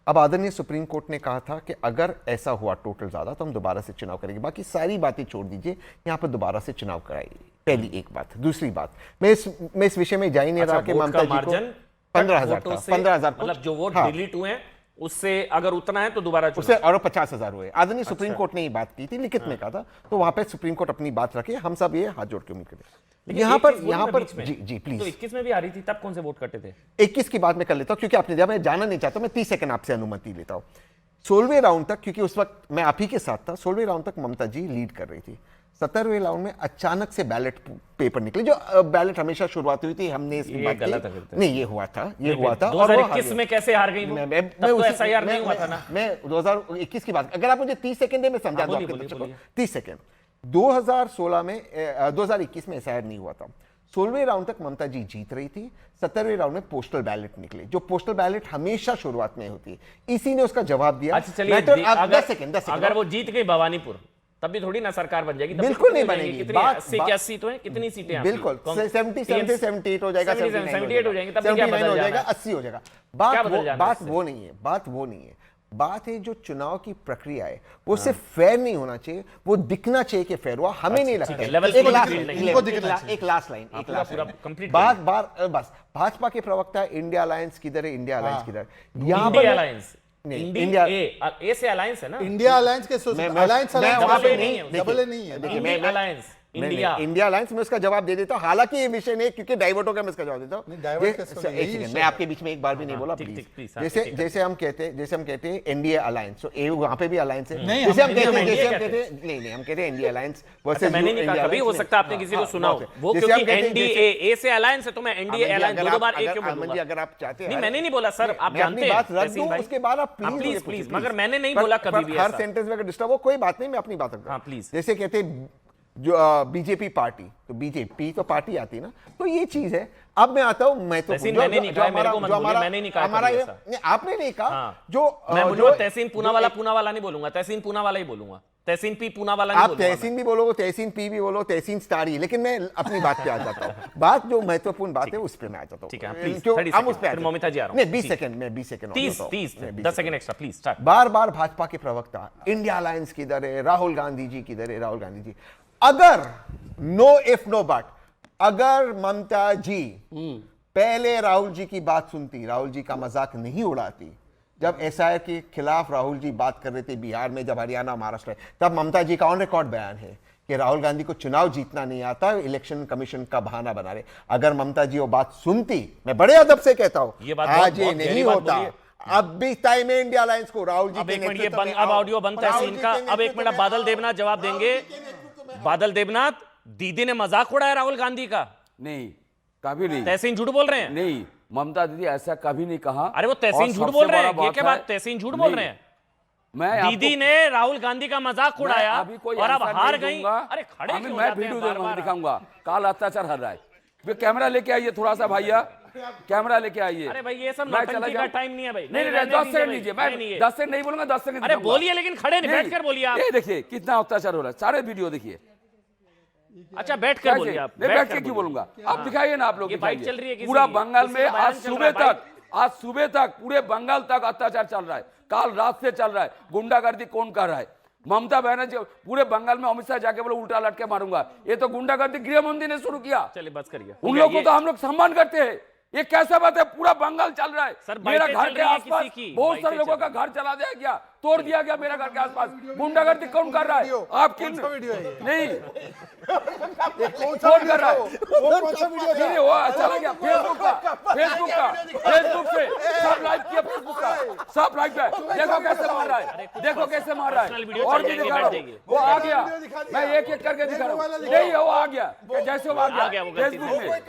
अब आदरणीय सुप्रीम कोर्ट ने कहा था कि अगर ऐसा हुआ टोटल ज़्यादा तो हम दोबारा से चुनाव करेंगे। बाकी सारी बातें छोड़ दीजिए, यहाँ पर दोबारा से चुनाव कराइए। पहली एक बात। दूसरी बात, मैं इस विषय में जा ही नहीं रहा कि ममता जी को 15,000 मतलब जो वोट डिलीट हुए हैं उससे अगर उतना है तो दोबारा उससे चुनाव। और 50,000 हुए। आदरणीय सुप्रीम कोर्ट ने ये बात की थी, लिखित में कहा था, तो वहां पे सुप्रीम कोर्ट अपनी बात रखे, हम सब ये हाथ जोड़ के उम्मीद करें। लेकिन यहाँ 21 वोट पर में बीच में। जी जी तो प्लीज 21 में भी आ रही थी, तब कौन से वोट कटे थे? 21 की बात मैं कर लेता हूं, क्योंकि आपने दिया, मैं जाना नहीं चाहता, मैं 30 सेकंड आपसे अनुमति लेता हूं। 16वें राउंड तक, क्योंकि उस वक्त मैं आप ही के साथ था, 16वें राउंड तक ममता जी लीड कर रही थी। 17वें राउंड में अचानक से बैलेट पेपर निकले, जो बैलेट हमेशा शुरुआत हुई थी, हमने इसकी ये बात गलत है की। फिर तो। नहीं, ये हुआ था और वो हार 2021 गए। में कैसे हार गई वो? तब तो एसआईआर नहीं हुआ था ना। मैं 2021 की बात, अगर आप मुझे 30 सेकंड दे, मैं समझा दूं बोलिए, आपके बोलिए, दर्शकों को। बोलिए। 30 सेकंड 2016 में 2021 में एसआईआर नहीं हुआ था। 16वें राउंड तक ममता जी जीत रही थी। 17वें राउंड में पोस्टल बैलेट निकले, जो पोस्टल बैलेट हमेशा शुरुआत में होती है। इसी ने उसका जवाब दिया। अच्छा चलिए, अब 10 सेकंड अगर वो जीत गई भवानीपुर, तब भी थोड़ी ना सरकार बन जाएगी। तब भी बिल्कुल कितनी नहीं हो जाएंगी? बनेगी। कितनी? बात- 80 बात- 81 तो है, कितनी सीटें हैं आपकी? बिल्कुल कौन- 70 TMC 78 हो जाएगा, 78 हो जाएंगे, तब भी क्या 79 बदल हो जाना जाएगा, है? 80 हो जाएगा। क्या बदल जाना है बात इससे? वो नहीं है, बात वो नहीं है। बात है जो चुनाव की प्रक्रिया है, वो सिर्फ फेयर नहीं होना चाहिए, वो दिखना चाहिए कि फेयर हुआ। हमें नहीं लगता। है, लेवल एक को लास्ट दिखना लाइन, चाहिए। इनको दिखना चाहिए। एक लास्ट लाइन, एक पूरा- लास्ट पूरा लाइन। complete बार बार बस भाजपा के प्रवक्ता इंडिया अलायंस किधर है, इंडिया अलायंस किधर है? यहाँ इंडिया पर अलायंस, नहीं, इंडिया इंडिया- ए से अलायंस है ना। इंडिया अलायंस के अलायंस मैं वहाँ डबल पे ए नहीं है, डबल ए नहीं है। देखिए, India alliance, India. India alliance में उसका जवाब दे देता हूं, हालांकि ये विषय नहीं, क्योंकि डाइवर्ट हो गया, मैं इसका जवाब देता हूं। नहीं, divert कैसे होगा? एक यही सेकंड, विषय मैं है। आपके बीच में एक बार भी नहीं बोला, ठीक, प्लीज। ठीक, please, हाँ, जैसे ठीक है। जैसे हम कहते हैं एनडीए अलायंस, तो ए वहां पे भी अलायंस है। नहीं, जैसे हम हम कहते हैं, इंडिया जैसे हम कहते कहते हैं, नहीं हम कहते हैं इंडिया अलायंस अच्छा, वर्सेस मैंने नहीं कहा, कभी हो सकता है आपने किसी को सुना हो वो, क्योंकि एनडीए ए से अलायंस है, तो मैं एनडीए अलायंस दो बार एक क्यों बोलूंगा? अगर आप चाहते हैं, नहीं, मैंने नहीं बोला सर, आप मैं जानते अपनी हैं बात रख तहसीन दूं, भाई। उसके बाद आप हाँ, प्लीज प्लीज मुझे प्लीज, पूछिए, मगर मैंने नहीं पर- बोला पर कभी भी हर ऐसा। सेंटेंस में अगर डिस्टर्ब हो, कोई बात नहीं, मैं अपनी बात रखता हूं। हाँ, please। जैसे कहते हैं जो बीजेपी पार्टी, तो बीजेपी तो पार्टी आती है ना, तो ये चीज है। अब मैं आता हूं, मैं तो तहसीन मैंने नहीं कहा, मेरे को मत बोलिए, मैंने नहीं कहा हमारा कभी ये ऐसा। नहीं, आपने नहीं कहा। हाँ। जो मैं जो बोलूंगा तहसीन जो एक- पूना वाला नहीं बोलूंगा, तहसीन पूना वाला ही बोलूंगा, तहसीन पी पूना वाला नहीं आप बोलूंगा। तहसीन भी बोलोगे, तहसीन पी भी बोलो, तहसीन स्टार ही, लेकिन मैं अपनी बात पे आ जाता हूँ। बात जो महत्वपूर्ण बात है उस पे मैं आ जाता हूँ। ठीक है, please, क्यों 30 हम उस सेकंड, पे आ फिर जाते हैं। ममिता जी आ रहा हूं। नहीं, 20 ठीक। सेकंड, मैं 20 सेकंड 30 मैं 10 20 सेकंड एक्स्ट्रा प्लीज स्टार्ट। बार बार भाजपा के प्रवक्ता इंडिया अलायंस किधर है, राहुल गांधी जी किधर है, राहुल गांधी जी। अगर नो इफ नो बट, अगर ममता जी पहले राहुल जी की बात सुनती, राहुल जी का मजाक नहीं उड़ाती, जब एसआईआर के खिलाफ राहुल जी बात कर रहे थे बिहार में, जब हरियाणा महाराष्ट्र में, तब ममता जी का ऑन रिकॉर्ड बयान है कि राहुल गांधी को चुनाव जीतना नहीं आता, इलेक्शन कमीशन का बहाना बना रहे। अगर ममता जी वो बात सुनती, मैं बड़े अदब से कहता हूं, ये बात आज ये बहुत नहीं गहरी बात होता। बोली है। अब भी टाइम है इंडिया अलायंस को, राहुल जी अब के एक मिनट, ये नेतृत्व में अब आओ। ऑडियो बंद तहसीन का। अब एक मिनट, बादल देवनाथ जवाब देंगे। बादल देवनाथ, दीदी ने मजाक उड़ाया राहुल गांधी का? नहीं, कभी नहीं। तहसीन झूठ बोल रहे हैं? नहीं, ममता दीदी ऐसा कभी नहीं कहा। अरे वो तहसीन और झूठ सबसे बोल रहे हैं, बड़ा ये क्या है- बात, तहसीन झूठ बोल नहीं, रहे हैं? मैं दीदी आपको- ने राहुल गांधी का मजाक उड़ाया अभी कोई और अब आंसर हार नहीं गई। दूंगा। अरे खड़े अभी क्यों मैं जाते हैं वीडियो बार-बार? दिखाऊंगा, काल अत्याचार हर रहा है। वे कैमरा लेके आइए थोड़ा सा भैया, कैमरा लेके आइए। अरे भाई, ये सब मैं नौटंकी चला का जाऊं? टाइम नहीं है भाई। नहीं नहीं, रहने 10 दीजिए सेकंड भाई। लीजिए, मैं नहीं, 10 सेकंड नहीं बोलूंगा, 10 सेकंड अरे दिखाऊंगा। बोलिए, लेकिन खड़े नहीं, नहीं, बैठकर बोलिए आप। ये देखिए कितना अत्याचार हो रहा है, सारे वीडियो देखिए। अच्छा, बैठकर बोलिए आप। नहीं, बैठ के क्यों बोलूंगा? आप दिखाइए ना, आप लोग ये फाइट दिखाइए। चल रही है किसी पूरा की? बंगाल किसी में का बयान आज चल सुबह रहा है तक पूरे बंगाल तक अत्याचार चल रहा है, काल रात से चल रहा है। गुंडागर्दी कौन कर रहा है? ममता बनर्जी पूरे बंगाल में अमित शाह जाके बोले उल्टा लटके मारूंगा, ये तो गुंडागर्दी गृह मंत्री ने शुरू किया। चलिए बस करिए। उन लोग को तो हम लोग सम्मान करते हैं, ये कैसा बात है? पूरा बंगाल चल रहा है। सर, मेरा बाइटें घर चल के रही है आसपास किसी की, बहुत बाइटें सारे लोगों चल का घर चला दिया गया, तोड़ दिया गया मेरा घर के आसपास। गुंडागर्दी कौन कर रहा है? आप किन वीडियो है ये? नहीं कौन कौन कर रहा है? वो कौन सा वीडियो नहीं नहीं, वो चला गया फेसबुक से सब लाइव किया, फेसबुक का सब लाइव है। देखो कैसे मार रहा है, देखो कैसे मार रहा पर्सनल है। वीडियो और चल भी जाएंगे, दिखा बैठ रहा जाइए। हूँ, वो आ गया। दिखा दिया। मैं एक एक करके दिखा रहा वाला हूँ। दिखा नहीं, वो आ गया, जैसे वो आ आ गया, गया वो गलती फेसबुक से। में।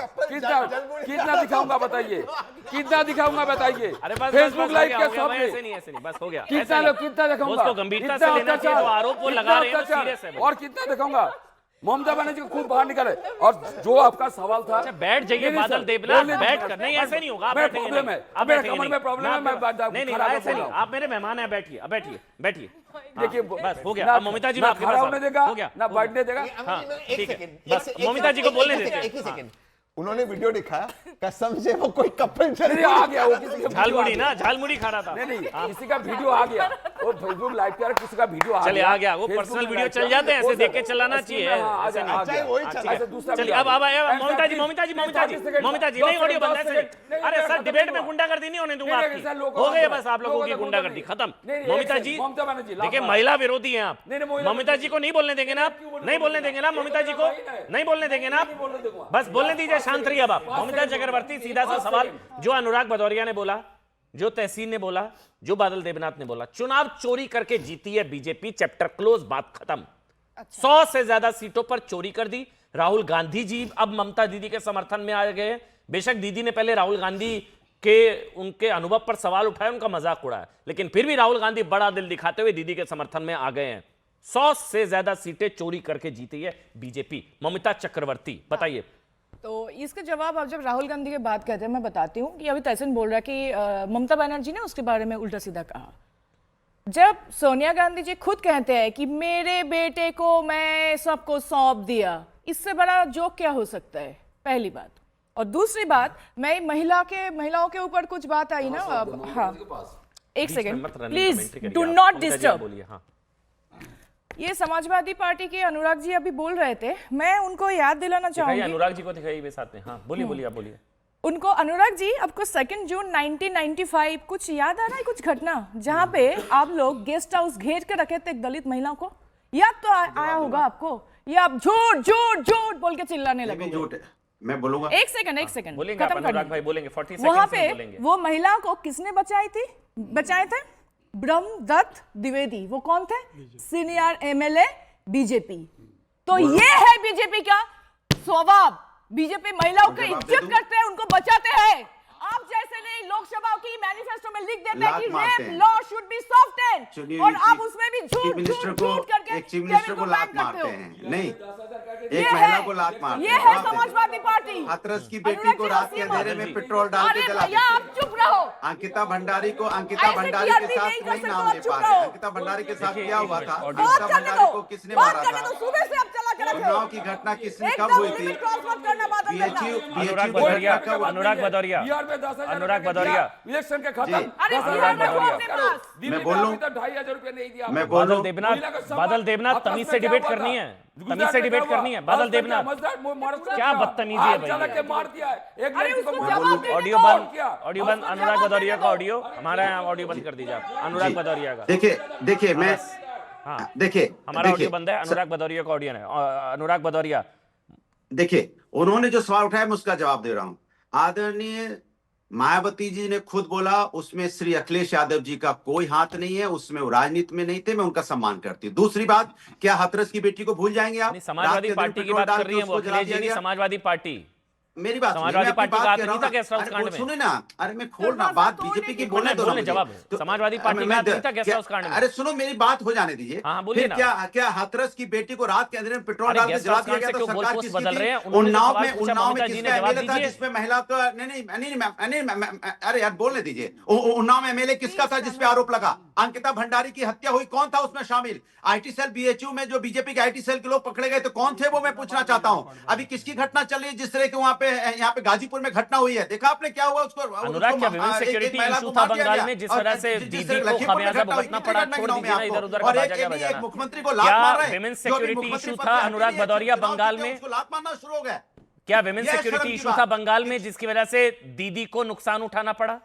कितना दिखाऊंगा बताइए, कितना दिखाऊंगा बताइए? अरे बस फेसबुक लाइव के हो गया, सब भाई, में ऐसे नहीं, ऐसे नहीं, बस हो गया। कितना ऐसे नहीं। लोग कितना दिखाऊंगा? उसको गंभीरता इतना से लेना चाहिए, अत्याचार, जो आरोप वो इतना लगा रहे हैं वो अत्याचार। सीरियस है भाई। और कितना दिखाऊंगा? ममता बनर्जी को खूब बाहर निकाले। और जो आपका सवाल था, अच्छा, बैठ जाइए नहीं, नहीं, बादल सर, देवनाथ, बोलने दीजिए। बैठ कर। नहीं, ऐसे नहीं होगा, आप मेरा बैठेंगे प्रॉब्लम नहीं। है, आप मेरे बैठेंगे कमर नहीं। में प्रॉब्लम है, मैं नहीं नहीं, खड़ा ऐसे नहीं, होकर आप मेरे मेहमान हैं, बैठिए, अब बैठिए, बैठिए। देखिए बस हो गया। ना अब ममिता जी, ना मैं आपके खड़ा पास होने आता हूं। देगा, हो गया, ना हो गया। बैठने देगा। हाँ, एक ठीक है। सेकंड, बस ममिता जी को बोलने देते हैं। एक ही सेकंड। उन्होंने वीडियो दिखाया, कसम से वो कोई कपल चल नहीं, आ गया वो किसी का झालमुड़ी ना, झालमुड़ी खा रहा था। नहीं किसी का वीडियो आ गया, वो फेसबुक लाइव पे किसी का वीडियो आ गया, चले आ गया, वो पर्सनल वीडियो चल जाते हैं, ऐसे देख के चलाना चाहिए, ऐसे नहीं। अच्छा वही चला। चलिए अब ममता जी नहीं, ऑडियो बंद है। अरे सर, डिबेट में गुंडागर्दी नहीं होने दूंगा आपकी, हो गई बस आप लोगों की गुंडागर्दी खत्म। ममता जी देखिए, महिला विरोधी हैं आप, ममता जी को नहीं बोलने देंगे ना आप, नहीं बोलने देंगे ना ममता जी को, नहीं बोलने देंगे ना आप, बस बोलने दीजिए, शांत रहिए अब आप। ममता चक्रवर्ती, सीधा सा सवाल, जो अनुराग भदौरिया ने बोला, जो तहसीन ने बोला, जो बादल देवनाथ ने बोला, चुनाव चोरी करके जीती है बीजेपी, चैप्टर क्लोज, बात खत्म। 100 से ज्यादा सीटों पर चोरी कर दी। राहुल गांधी जी अब ममता दीदी के समर्थन में आ गए। बेशक दीदी ने पहले राहुल गांधी के उनके अनुभव पर सवाल उठाए, उनका मजाक उड़ाया, लेकिन फिर भी राहुल गांधी बड़ा दिल दिखाते हुए दीदी के समर्थन में आ गए हैं। 100 से ज्यादा सीटें चोरी करके जीती है बीजेपी। ममता चक्रवर्ती, बताइए। तो इसका जवाब अब जब राहुल गांधी की बात करते हैं, मैं बताती हूँ कि अभी तहसीन बोल रहा है कि ममता बनर्जी ने उसके बारे में उल्टा सीधा कहा। जब सोनिया गांधी जी खुद कहते हैं कि मेरे बेटे को मैं सबको सौंप दिया, इससे बड़ा जोक क्या हो सकता है, पहली बात। और दूसरी बात, मैं महिलाओं के ऊपर कुछ बात आई ना, हाँ एक second please, do not disturb. ये समाजवादी पार्टी के अनुराग जी अभी बोल रहे थे, मैं उनको याद दिलाना चाहूंगी। अनुराग जी को दिखाइए साथ में। हाँ बोलिए आप बोलिए। उनको, अनुराग जी, आपको 2 जून 1995 कुछ याद आ रहा है, कुछ घटना जहां पे आप लोग गेस्ट हाउस घेर के रखे थे एक दलित महिलाओं को, याद तो आया होगा आपको, या आप झूठ झूठ झूठ बोल के चिल्लाने लगे? झूठ मैं बोलूंगा। एक सेकंड बोलेंगे आप, अनुराग भाई बोलेंगे, 40 वहां सेकंड में पे बोलेंगे। वो महिलाओं को किसने बचाए थे? ब्रह्मदत्त द्विवेदी। वो कौन थे? Senior MLA BJP. तो ये है बीजेपी का स्वभाव। बीजेपी महिलाओं की इज्जत करते हैं, उनको बचाते हैं। आप जैसे नहीं, लोकसभा की मैनिफेस्टो में लिख देते हैं कि rape law should be softened, और आप उसमें भी झूठ करके एक चीफ मिनिस्टर को लात मारते हैं। नहीं, ये एक महिला को लात मारते हैं। ये है समाजवादी पार्टी। हाथरस की बेटी को रात के अंधेरे में पेट्रोल डाल के जला भैया आप चुप रहो। अंकिता भंडारी के साथ नहीं नाम ले पा रहे। अंकिता भंडारी के साथ क्या हुआ था? अंकिता भंडारी को किसने मारा था? सुबह से आप चला कर उन्नाव की घटना किसने कब हुई थी? अनुराग भदौरिया इलेक्शन के खत्म। मैं बोल रहा हूं, 2,500 रुपए नहीं दिया। मैं बोल रहा हूं, बादल देवनाथ तमीज से डिबेट करनी है, तमीज से डिबेट करनी है। बादल देवनाथ क्या बदतमीजी है भैया। मार दिया एक लड़की को। ऑडियो बंद अनुराग भदौरिया का ऑडियो, हमारा यहाँ ऑडियो बंद कर दीजिए आप, अनुराग भदौरिया का। देखिए मैं देखिए हमारा ऑडियो बंद है, अनुराग भदौरिया का ऑडियो है। अनुराग भदौरिया, देखिए उन्होंने जो सवाल उठाया मैं उसका जवाब दे रहा हूं। आदरणीय मायावती जी ने खुद बोला उसमें श्री अखिलेश यादव जी का कोई हाथ नहीं है, उसमें वो राजनीति में नहीं थे, मैं उनका सम्मान करती हूँ। दूसरी बात, क्या हाथरस की बेटी को भूल जाएंगे आप? समाजवादी पार्टी की बात कर रही है वो, अखिलेश जी की समाजवादी पार्टी। मेरी बात समाजवादी पार्टी का हाथ नहीं था गेस्ट हाउस कांड में? सुने ना, अरे मैं खोल रहा बात बीजेपी की बोलने दो ना जवाब। समाजवादी पार्टी का हाथ नहीं था गेस्ट हाउस कांड में? अरे सुनो मेरी बात हो जाने दीजिए। हाँ बोलिए ना। क्या हाथरस की बेटी को रात के अंधेरे में पेट्रोल डाल के जला दिया गया तो सरकार किसकी बदल रहे हैं? थी? उन्नाव में किसका एमएलए था जिसमें महिला का नहीं, अरे यार बोलने दीजिए। उन्नाव में एमएलए किसका था जिसपे आरोप लगा? अंकिता भंडारी की हत्या हुई, कौन था उसमें शामिल? आईटी सेल बीएचयू में जो बीजेपी के आईटी सेल के लोग पकड़े गए तो कौन थे वो मैं पूछना चाहता हूं। अभी किसकी घटना चल रही है जिस तरह की वहां पे यहाँ पे गाजीपुर में घटना हुई है, देखा आपने क्या हुआ उसको? अनुराग, क्या विमेन सिक्योरिटी इशू था बंगाल में जिस तरह से दीदी को खामियाजा भुगतना पड़ा? छोड़ दीजिए ना इधर उधर का बाजा बजाना। मुख्यमंत्री को लात मार रहे हैं। विमेन सिक्योरिटी इशू था अनुराग भदौरिया बंगाल में? उसको लात मारना शुरू हो गया। क्या विमेन सिक्योरिटी इशू था बंगाल में जिसकी वजह से दीदी को नुकसान उठाना पड़ा?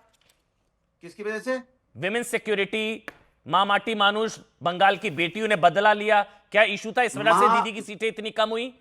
किसकी वजह से? विमेन सिक्योरिटी, मां माटी मानुष, बंगाल की बेटियों ने बदला लिया, क्या इशू था? इस वजह से दीदी की सीटें इतनी कम हुई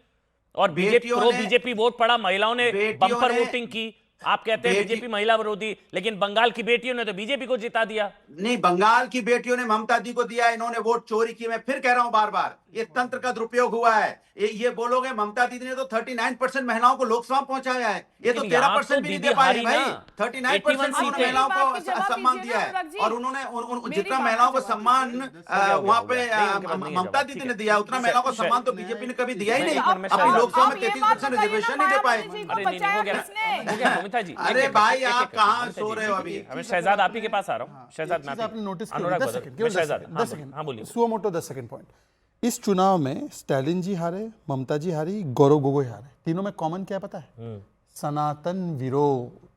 और बीजेपी वोट पड़ा, महिलाओं ने बम्पर वोटिंग की। आप कहते हैं बीजेपी महिला विरोधी, लेकिन बंगाल की बेटियों ने तो बीजेपी को जिता दिया। नहीं, बंगाल की बेटियों ने ममता दी को दिया, इन्होंने वोट चोरी की। मैं फिर कह रहा हूं बार बार, ये तंत्र का दुरुपयोग हुआ है। ये बोलोगे ममता दीदी ने तो 39% महिलाओं को लोकसभा पहुंचाया है, ये तो 13% भी नहीं दे पाए भाई। 39% महिलाओं को सम्मान दिया है और उन्होंने जितना महिलाओं को सम्मान वहां पे ममता दीदी ने दिया उतना महिलाओं को सम्मान तो बीजेपी ने कभी दिया ही नहीं। अपनी लोकसभा में 33% रिजर्वेशन नहीं दे पाए। अरे भाई आप कहाँ सो रहे हो अभी? शहजाद आप ही के पास आ रहा हूँ। शहजाद आपने नोटिस अनुराग 10 सेकंड, हाँ बोलिए। Suo motu 10 second point. इस चुनाव में स्टालिन जी हारे, ममता जी हारी, गौरव गोगोई हारे। तीनों में कॉमन क्या है पता है? सनातन विरोध,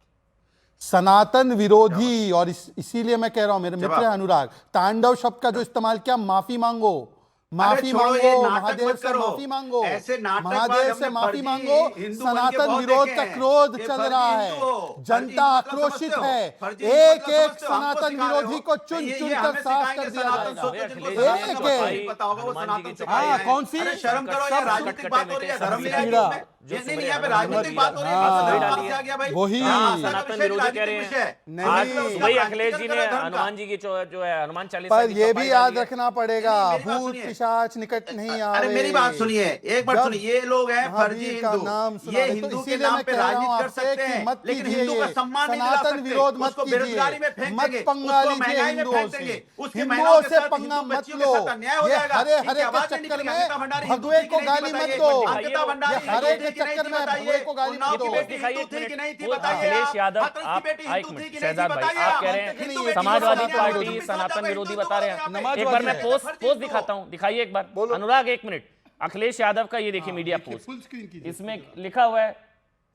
सनातन विरोधी। और इसीलिए मैं कह रहा हूं, मेरे मित्र हैं अनुराग, तांडव शब्द का जो इस्तेमाल किया, माफी मांगो, माफी छोड़ो, ये मांगो, नाटक महादेव मत से करो। माफी मांगो, ऐसे नाटकबाज महादेव से हमने माफी फर्जी मांगो। हिंदू बन के सनातन बहुत विरोध देखे का हैं। क्रोध ये चल फर्जी रहा हिंदू हो। है, फर्जी जनता हिंदू मतलब आक्रोशित समझते हो? है। फर्जी हिंदू एक मतलब एक समझते हो? हमको सनातन सिखा रहे विरोधी हो। को ये चुन चुन हमें कर साफ सिखाएंगे कर दिया सनातन जाएगा। सोचो, जिनको एक सनातन एक का नहीं पता होगा, वो हनुमान जी सनातन की से चौपाई पढ़े है। हैं। कौन सी? अरे शर्म करो, ये राजनीतिक बात हो रही है, धर्म लिया है कीड़ा। इसमें। ये नहीं, यहाँ पे राजनीतिक बात हो रही है, धर्म कहाँ से आ गया भाई? वही। हाँ, सनातन विरोधी कह रहे हैं। नहीं। आज सुबह ही उसका अखिलेश जी ने practical करो धर्म का। हनुमान जी की जो है हनुमान चालीसा पर की ये चौपाई भी डाली याद है। रखना पड़ेगा, मेरी बात भूत सुनिए। पिशाच निकट नहीं आवे। अरे मेरी बात सुनिए, एक बात जब सुनिए, ये लोग हैं फर्जी महावीर का हिंदू, नाम सुना ये रहे, तो हिंदू के इसीलिए नाम मैं पे कह रहा हूं राजनीति कर आपसे सकते कि हैं, मत लेकिन कीजिए हिंदू का ये। सम्मान नहीं दिला सनातन सकते। विरोध मत उसको कीजिए, बेरोजगारी में फेंक मत देंगे, पंगा उसको लीजिए महंगाई में हिंदुओं फेंक से, देंगे, उसके हिंदुओं महिलाओं के से साथ पंगा हिंदू मत बच्चियों लो। के साथ अन्याय हो ये जाएगा। हरे इनकी हरे के आवाज नहीं चक्कर निकलेगी। में अंकिता भंडारी हिंदू भगवे थी को कि नहीं गाली थी मत बताइए? दो। अंकिता भंडारी ये हिंदू हरे थी के कि नहीं चक्कर थी में बताइए? भगवे को गाली उन्नाव मत की दो। बेटी दिखाइए हिंदू एक थी कि नहीं थी मिनट। बताइए? अखिलेश यादव, हाथरस की आप बेटी एक हिंदू थी मिनट, कि नहीं थी शहजाद भाई, बताइए? आप कह रहे हिंदू हैं बेटी समाजवादी हिंदू पार्टी हिंदू सनातन विरोधी बता रहे हैं। नमाज एक बार मैं वाली है। पोस्ट दिखाता हूं, दिखाइए एक बार अनुराग, एक मिनट। अखिलेश यादव का ये देखिए मीडिया पोस्ट, इसमें लिखा हुआ है,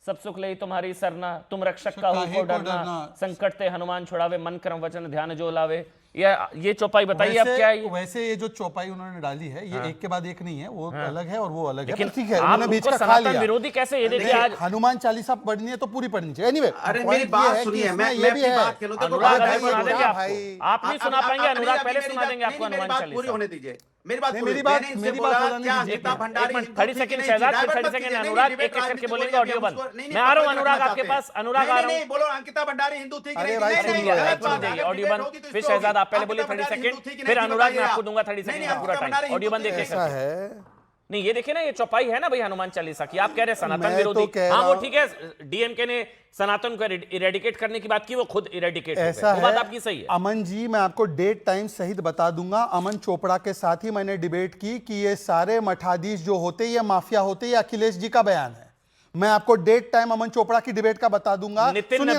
सब सुख लई तुम्हारी सरना, तुम रक्षक का हो को डरना, संकट ते हनुमान छुड़ावे, मन क्रम वचन ध्यान जो लावे। ये चौपाई बताइए अब क्या है ये? वैसे ये जो चौपाई उन्होंने डाली है, ये एक के बाद एक नहीं है, वो अलग है और वो अलग है। लेकिन पर ठीक है, आप उन्होंने बीच उनको का खा सनातन लिया। विरोधी कैसे? ये देखिए देखिए, आज हनुमान चालीसा पढ़नी है तो पूरी पढ़नी चाहिए। एनीवे, अरे मेरी बात सुनिए, मैं अपनी बात कह लूं तो अनुराग भाई, अभी सुना देंगे भाई। आपको, आप नहीं सुना पाएंगे, अनुराग पहले सुना देंगे आपको मेरी हनुमान बात पूरी चालीसा। होने दीजिए, मेरी बात नहीं, पूरी। मेरी बात- मैंने इनसे मेरी बात बोला, होने क्या दीजिए। अंकिता भंडारी हिंदू 30 थी कि सेकंड नहीं शहजाद, थी? फिर 30 डाइवर्ट सेकंड मत कीजिए। अनुराग, नहीं, एक एक करके डिबेट बोलेंगे, राजनीति ऑडियो बोलिए, बंद। हम उसको- नहीं, मैं आ रहा हूं नहीं, अनुराग पकड़ना आपके चाहते पास, हैं। अनुराग आ नहीं, रहा हूं। नहीं, बोलो अंकिता भंडारी हिंदू थी कि अरे नहीं थी? भाई, नहीं, सुनिए, नहीं, एक गलत मिनट बात है। दीजिए, अगर ऑडियो डिबेट बंद, होगी तो फिर इसमें होगी। शहजाद आप पहले बोलिए अंकिता 30 भंडारी हिंदू सेकंड, थी कि फिर नहीं थी अनुराग मैं बताइए आपको आप। दूंगा 30 नहीं, सेकंड नहीं, का पूरा अंकिता टाइम। भंडारी ऑडियो बंद हिंदू देखिए थी। ऐसा करके। है। नहीं, ये देखिए ना, ये चौपाई है ना भाई हनुमान चालीसा की। आप कह रहे हैं सनातन मैं विरोधी, तो कह हाँ रहा वो हूं- ठीक है, डीएमके ने सनातन को इरेडिकेट करने की बात की, वो खुद इरेडिकेट हो ऐसा गए, वो बात है आपकी सही है। अमन जी, मैं आपको डेट टाइम सहित बता दूंगा। अमन चोपड़ा के साथ ही मैंने डिबेट की कि ये सारे मठाधीश जो होते ये माफिया होते, ये अखिलेश जी का बयान है। मैं आपको डेट टाइम अमन चोपड़ा की डिबेट का बता दूंगा। नितिन सुनिए